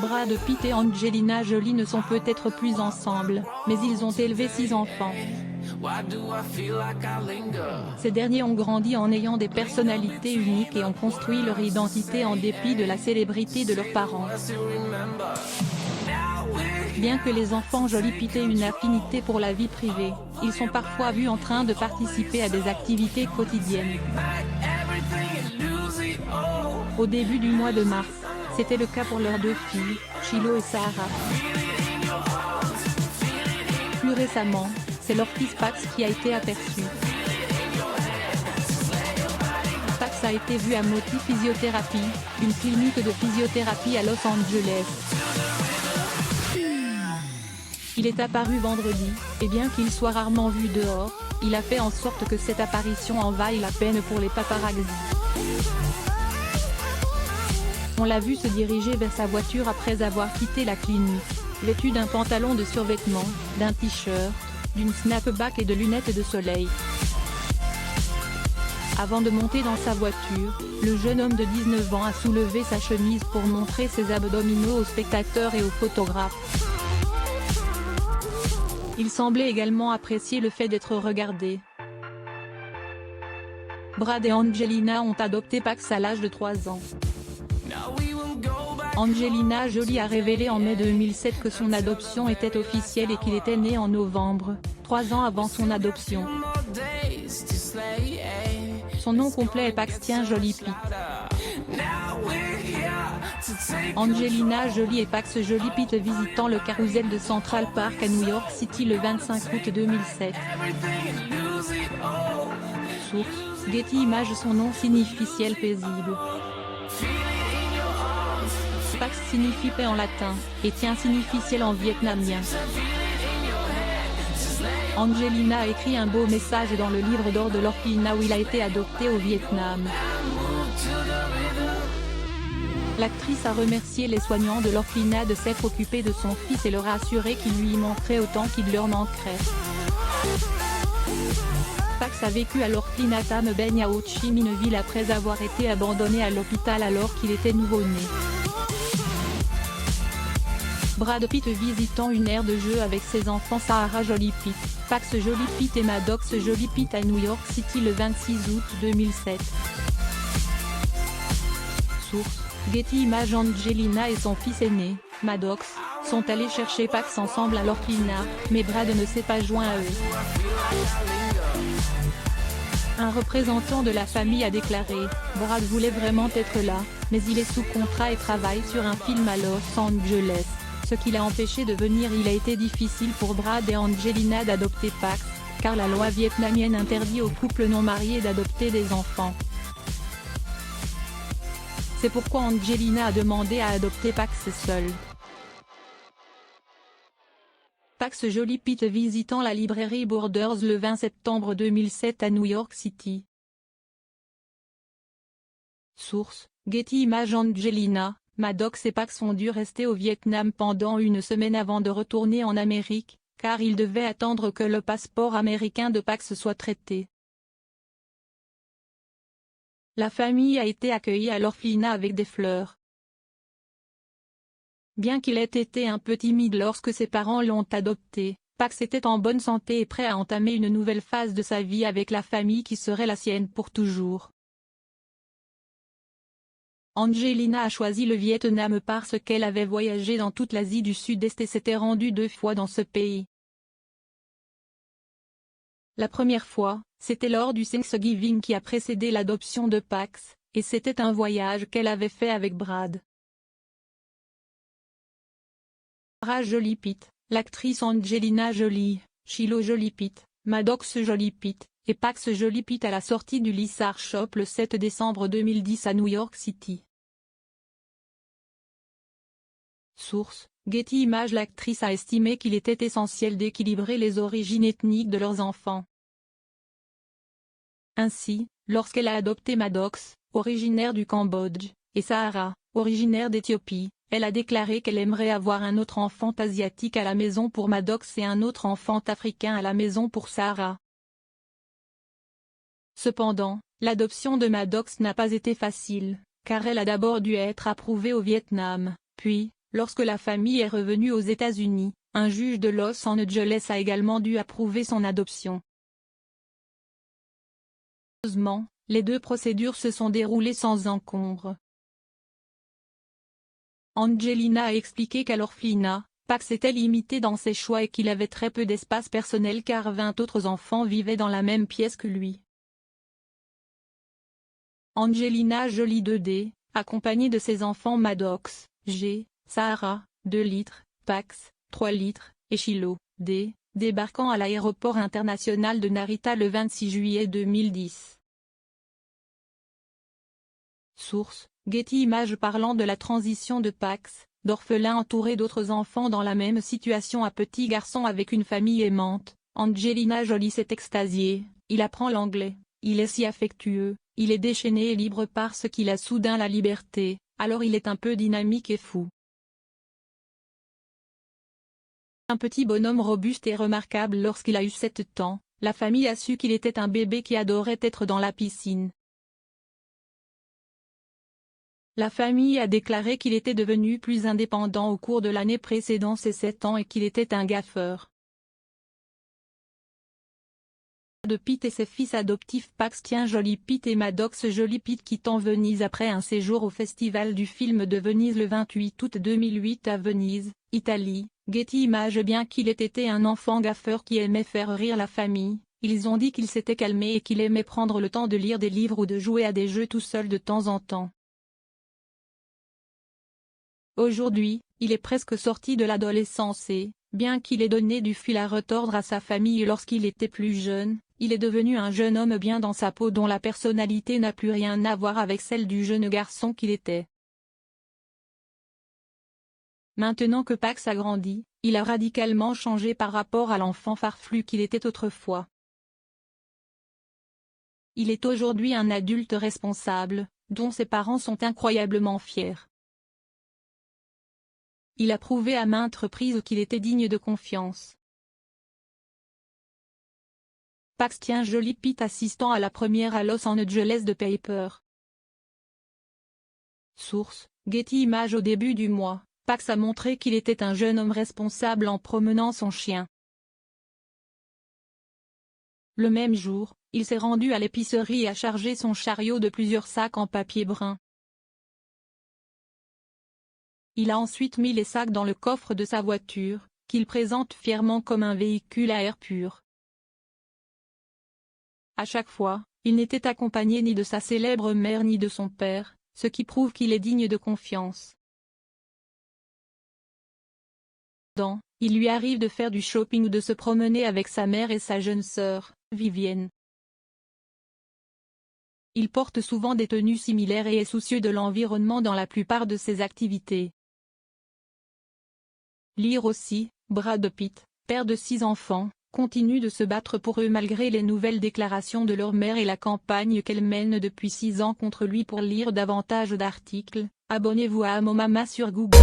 Brad Pitt et Angelina Jolie ne sont peut-être plus ensemble, mais ils ont élevé 6 enfants. Ces derniers ont grandi en ayant des personnalités uniques et ont construit leur identité en dépit de la célébrité de leurs parents. Bien que les enfants Jolie Pitt aient une affinité pour la vie privée, ils sont parfois vus en train de participer à des activités quotidiennes. Au début du mois de mars, c'était le cas pour leurs 2 filles, Shiloh et Sarah. Plus récemment, c'est leur fils Pax qui a été aperçu. Pax a été vu à Motif Physiothérapie, une clinique de physiothérapie à Los Angeles. Il est apparu vendredi, et bien qu'il soit rarement vu dehors, il a fait en sorte que cette apparition en vaille la peine pour les paparazzis. On l'a vu se diriger vers sa voiture après avoir quitté la clinique, vêtu d'un pantalon de survêtement, d'un t-shirt, d'une snapback et de lunettes de soleil. Avant de monter dans sa voiture, le jeune homme de 19 ans a soulevé sa chemise pour montrer ses abdominaux aux spectateurs et aux photographes. Il semblait également apprécier le fait d'être regardé. Brad et Angelina ont adopté Pax à l'âge de 3 ans. Angelina Jolie a révélé en mai 2007 que son adoption était officielle et qu'il était né en novembre, 3 ans avant son adoption. Son nom complet est Paxton Jolie Pitt. Angelina Jolie et Pax Jolie Pitt visitant le carrousel de Central Park à New York City le 25 août 2007. Source: Getty Images. Son nom signifie ciel paisible. Pax signifie paix en latin, et tien signifie ciel en vietnamien. Angelina a écrit un beau message dans le livre d'or de l'orphelinat où il a été adopté au Vietnam. L'actrice a remercié les soignants de l'orphelinat de s'être occupés de son fils et leur a assuré qu'il lui manquerait autant qu'il leur manquerait. Pax a vécu à l'orphelinat Tam Ben à Ho Chi Minh Ville après avoir été abandonné à l'hôpital alors qu'il était nouveau-né. Brad Pitt visitant une aire de jeu avec ses enfants Sarah Jolie Pitt, Pax Jolie Pitt et Maddox Jolie Pitt à New York City le 26 août 2007. Source: Getty Images. Angelina et son fils aîné, Maddox, sont allés chercher Pax ensemble à l'orphelinat, mais Brad ne s'est pas joint à eux. Un représentant de la famille a déclaré: Brad voulait vraiment être là, mais il est sous contrat et travaille sur un film à Los Angeles, ce qui l'a empêché de venir. Il a été difficile pour Brad et Angelina d'adopter Pax, car la loi vietnamienne interdit aux couples non mariés d'adopter des enfants. C'est pourquoi Angelina a demandé à adopter Pax seule. Pax Jolie Pitt visitant la librairie Borders le 20 septembre 2007 à New York City. Source: Getty Images. Angelina, Maddox et Pax ont dû rester au Vietnam pendant une semaine avant de retourner en Amérique, car ils devaient attendre que le passeport américain de Pax soit traité. La famille a été accueillie à l'orphelinat avec des fleurs. Bien qu'il ait été un peu timide lorsque ses parents l'ont adopté, Pax était en bonne santé et prêt à entamer une nouvelle phase de sa vie avec la famille qui serait la sienne pour toujours. Angelina a choisi le Vietnam parce qu'elle avait voyagé dans toute l'Asie du Sud-Est et s'était rendue 2 fois dans ce pays. La première fois, c'était lors du Thanksgiving qui a précédé l'adoption de Pax, et c'était un voyage qu'elle avait fait avec Brad. Sarah Jolie Pitt, l'actrice Angelina Jolie, Shiloh Jolie Pitt, Maddox Jolie Pitt, et Pax Jolie Pitt à la sortie du Lizard Shop le 7 décembre 2010 à New York City. Source: Getty Images. L'actrice a estimé qu'il était essentiel d'équilibrer les origines ethniques de leurs enfants. Ainsi, lorsqu'elle a adopté Maddox, originaire du Cambodge, et Sarah, originaire d'Éthiopie, elle a déclaré qu'elle aimerait avoir un autre enfant asiatique à la maison pour Maddox et un autre enfant africain à la maison pour Sarah. Cependant, l'adoption de Maddox n'a pas été facile, car elle a d'abord dû être approuvée au Vietnam, puis, Lorsque la famille est revenue aux États-Unis, un juge de Los Angeles a également dû approuver son adoption. Heureusement, les deux procédures se sont déroulées sans encombre. Angelina a expliqué qu'à l'orphelinat, Pax était limité dans ses choix et qu'il avait très peu d'espace personnel car 20 autres enfants vivaient dans la même pièce que lui. Angelina Jolie 2D, accompagnée de ses enfants Maddox, G, Sahara, 2 litres, Pax, 3 litres, et Shiloh, D, débarquant à l'aéroport international de Narita le 26 juillet 2010. Source, Getty Images parlant de la transition de Pax, d'orphelin entouré d'autres enfants dans la même situation à petit garçon avec une famille aimante, Angelina Jolie s'est extasiée, il apprend l'anglais, il est si affectueux, il est déchaîné et libre parce qu'il a soudain la liberté, alors il est un peu dynamique et fou. Un petit bonhomme robuste et remarquable lorsqu'il a eu 7 ans, la famille a su qu'il était un bébé qui adorait être dans la piscine. La famille a déclaré qu'il était devenu plus indépendant au cours de l'année précédant ses 7 ans et qu'il était un gaffeur. De Pitt et ses fils adoptifs Pax Jolie Pitt et Maddox Jolie Pitt quittant Venise après un séjour au Festival du film de Venise le 28 août 2008 à Venise, Italie, Getty Images. Bien qu'il ait été un enfant gaffeur qui aimait faire rire la famille, ils ont dit qu'il s'était calmé et qu'il aimait prendre le temps de lire des livres ou de jouer à des jeux tout seul de temps en temps. Aujourd'hui, il est presque sorti de l'adolescence et, bien qu'il ait donné du fil à retordre à sa famille lorsqu'il était plus jeune, il est devenu un jeune homme bien dans sa peau dont la personnalité n'a plus rien à voir avec celle du jeune garçon qu'il était. Maintenant que Pax a grandi, il a radicalement changé par rapport à l'enfant farfelu qu'il était autrefois. Il est aujourd'hui un adulte responsable, dont ses parents sont incroyablement fiers. Il a prouvé à maintes reprises qu'il était digne de confiance. Pax Jolie Pitt assistant à la première à Los Angeles de Paper. Source, Getty Images. Au début du mois, Pax a montré qu'il était un jeune homme responsable en promenant son chien. Le même jour, il s'est rendu à l'épicerie et a chargé son chariot de plusieurs sacs en papier brun. Il a ensuite mis les sacs dans le coffre de sa voiture, qu'il présente fièrement comme un véhicule à air pur. À chaque fois, il n'était accompagné ni de sa célèbre mère ni de son père, ce qui prouve qu'il est digne de confiance. Il lui arrive de faire du shopping ou de se promener avec sa mère et sa jeune sœur, Vivienne. Il porte souvent des tenues similaires et est soucieux de l'environnement dans la plupart de ses activités. Lire aussi, Brad Pitt, père de 6 enfants, continue de se battre pour eux malgré les nouvelles déclarations de leur mère et la campagne qu'elle mène depuis 6 ans contre lui. Pour lire davantage d'articles, abonnez-vous à Amomama sur Google.